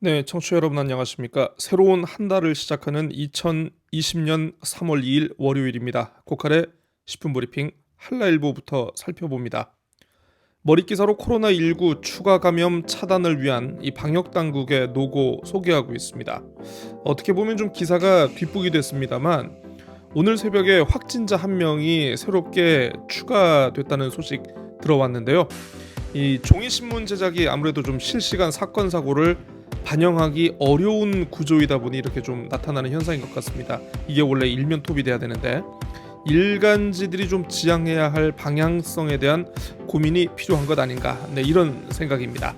네, 청취자 여러분 안녕하십니까? 새로운 한 달을 시작하는 2020년 3월 2일 월요일입니다. 고칼의 10분 브리핑 한라일보부터 살펴봅니다. 머릿기사로 코로나19 추가 감염 차단을 위한 이 방역 당국의 노고 소개하고 있습니다. 어떻게 보면 좀 기사가 뒷북이 됐습니다만 오늘 새벽에 확진자 한 명이 새롭게 추가됐다는 소식 들어왔는데요. 이 종이신문 제작이 아무래도 좀 실시간 사건 사고를 반영하기 어려운 구조이다 보니 이렇게 좀 나타나는 현상인 것 같습니다. 이게 원래 일면 톱이 돼야 되는데 일간지들이 좀 지향해야 할 방향성에 대한 고민이 필요한 것 아닌가, 이런 생각입니다.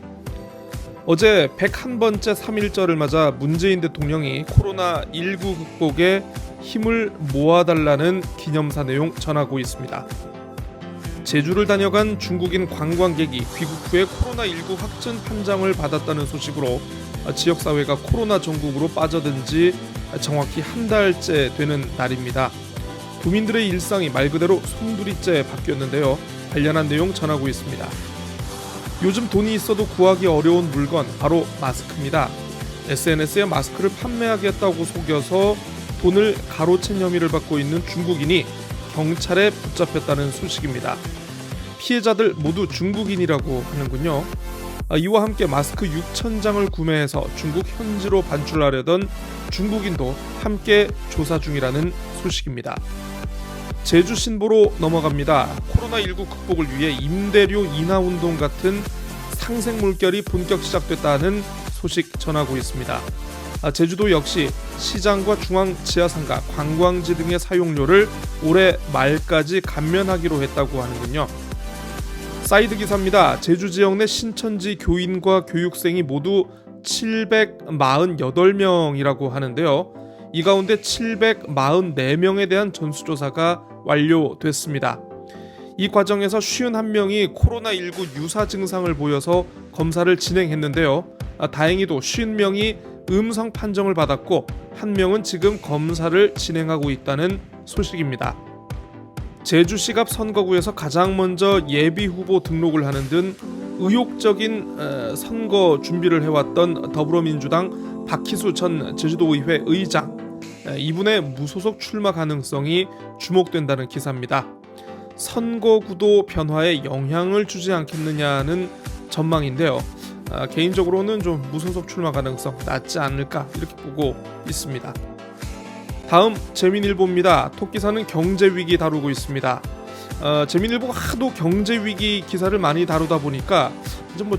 어제 101번째 3.1절을 맞아 문재인 대통령이 코로나19 극복에 힘을 모아달라는 기념사 내용 전하고 있습니다. 제주를 다녀간 중국인 관광객이 귀국 후에 코로나19 확진 판정을 받았다는 소식으로 지역사회가 코로나 전국으로 빠져든 지 정확히 한 달째 되는 날입니다. 도민들의 일상이 말 그대로 송두리째 바뀌었는데요. 관련한 내용 전하고 있습니다. 요즘 돈이 있어도 구하기 어려운 물건 바로 마스크입니다. SNS에 마스크를 판매하겠다고 속여서 돈을 가로챈 혐의를 받고 있는 중국인이 경찰에 붙잡혔다는 소식입니다. 피해자들 모두 중국인이라고 하는군요. 이와 함께 마스크 6,000장을 구매해서 중국 현지로 반출하려던 중국인도 함께 조사 중이라는 소식입니다. 제주 신보로 넘어갑니다. 코로나19 극복을 위해 임대료 인하 운동 같은 상생 물결이 본격 시작됐다는 소식 전하고 있습니다. 제주도 역시 시장과 중앙 지하상가, 관광지 등의 사용료를 올해 말까지 감면하기로 했다고 하는군요. 사이드 기사입니다. 제주 지역 내 신천지 교인과 교육생이 모두 748명이라고 하는데요. 이 가운데 744명에 대한 전수조사가 완료됐습니다. 이 과정에서 51명이 코로나19 유사 증상을 보여서 검사를 진행했는데요. 다행히도 50명이 음성 판정을 받았고 1명은 지금 검사를 진행하고 있다는 소식입니다. 제주시갑 선거구에서 가장 먼저 예비후보 등록을 하는 등 의욕적인 선거 준비를 해왔던 더불어민주당 박희수 전 제주도의회 의장, 이분의 무소속 출마 가능성이 주목된다는 기사입니다. 선거구도 변화에 영향을 주지 않겠느냐는 전망인데요. 개인적으로는 좀 무소속 출마 가능성 낮지 않을까 이렇게 보고 있습니다. 다음 재민일보입니다. 톡기사는 경제위기 다루고 있습니다. 재민일보가 하도 경제위기 기사를 많이 다루다 보니까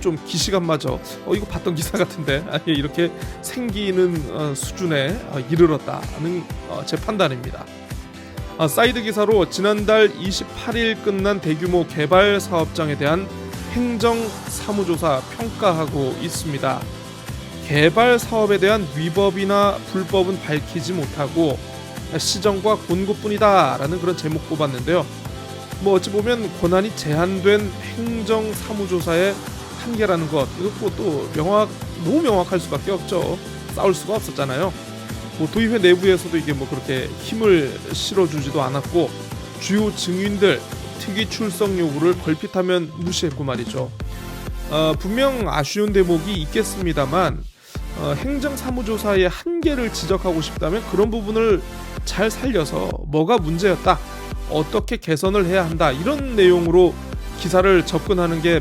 좀 기시감마저 이거 봤던 기사 같은데 이렇게 생기는 수준에 이르렀다는 제 판단입니다. 사이드 기사로 지난달 28일 끝난 대규모 개발 사업장에 대한 행정 사무조사 평가하고 있습니다. 개발 사업에 대한 위법이나 불법은 밝히지 못하고 시정과 공고뿐이다라는 그런 제목 뽑았는데요. 어찌 보면 권한이 제한된 행정 사무조사의 한계라는 것, 이것도 또 너무 명확할 수밖에 없죠. 싸울 수가 없었잖아요. 도의회 내부에서도 이게 그렇게 힘을 실어주지도 않았고 주요 증인들 특위 출석 요구를 걸핏하면 무시했고 말이죠. 분명 아쉬운 대목이 있겠습니다만 행정사무조사의 한계를 지적하고 싶다면 그런 부분을 잘 살려서 뭐가 문제였다, 어떻게 개선을 해야 한다, 이런 내용으로 기사를 접근하는 게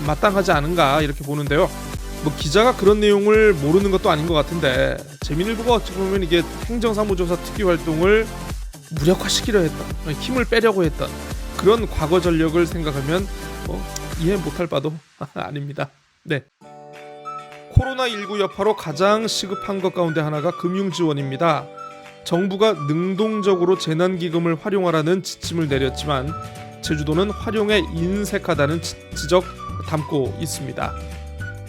마땅하지 않은가 이렇게 보는데요. 기자가 그런 내용을 모르는 것도 아닌 것 같은데 재민일보가 어찌 보면 이게 행정사무조사 특위 활동을 무력화시키려 했던, 힘을 빼려고 했던 그런 과거 전력을 생각하면 이해 못할 바도 아닙니다. 네. 코로나19 여파로 가장 시급한 것 가운데 하나가 금융지원입니다. 정부가 능동적으로 재난기금을 활용하라는 지침을 내렸지만 제주도는 활용에 인색하다는 지적 담고 있습니다.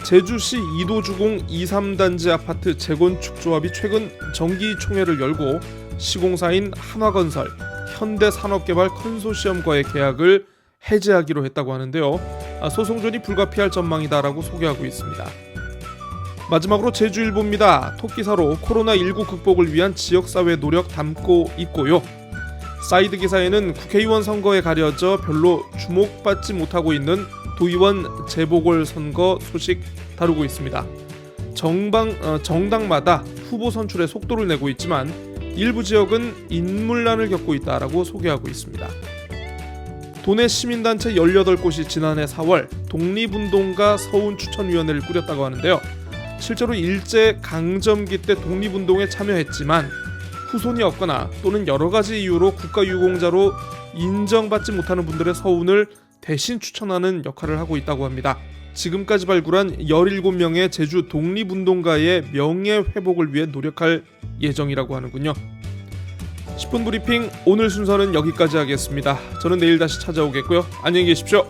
제주시 이도주공 2,3단지 아파트 재건축조합이 최근 정기총회를 열고 시공사인 한화건설, 현대산업개발 컨소시엄과의 계약을 해지하기로 했다고 하는데요. 소송전이 불가피할 전망이다라고 소개하고 있습니다. 마지막으로 제주일보입니다. 톡기사로 코로나19 극복을 위한 지역사회 노력 담고 있고요. 사이드 기사에는 국회의원 선거에 가려져 별로 주목받지 못하고 있는 도의원 재보궐선거 소식 다루고 있습니다. 정당마다 후보 선출에 속도를 내고 있지만 일부 지역은 인물난을 겪고 있다라고 소개하고 있습니다. 도내 시민단체 18곳이 지난해 4월 독립운동가 서훈추천위원회를 꾸렸다고 하는데요. 실제로 일제 강점기 때 독립운동에 참여했지만 후손이 없거나 또는 여러 가지 이유로 국가유공자로 인정받지 못하는 분들의 서훈을 대신 추천하는 역할을 하고 있다고 합니다. 지금까지 발굴한 17명의 제주 독립운동가의 명예회복을 위해 노력할 예정이라고 하는군요. 10분 브리핑 오늘 순서는 여기까지 하겠습니다. 저는 내일 다시 찾아오겠고요. 안녕히 계십시오.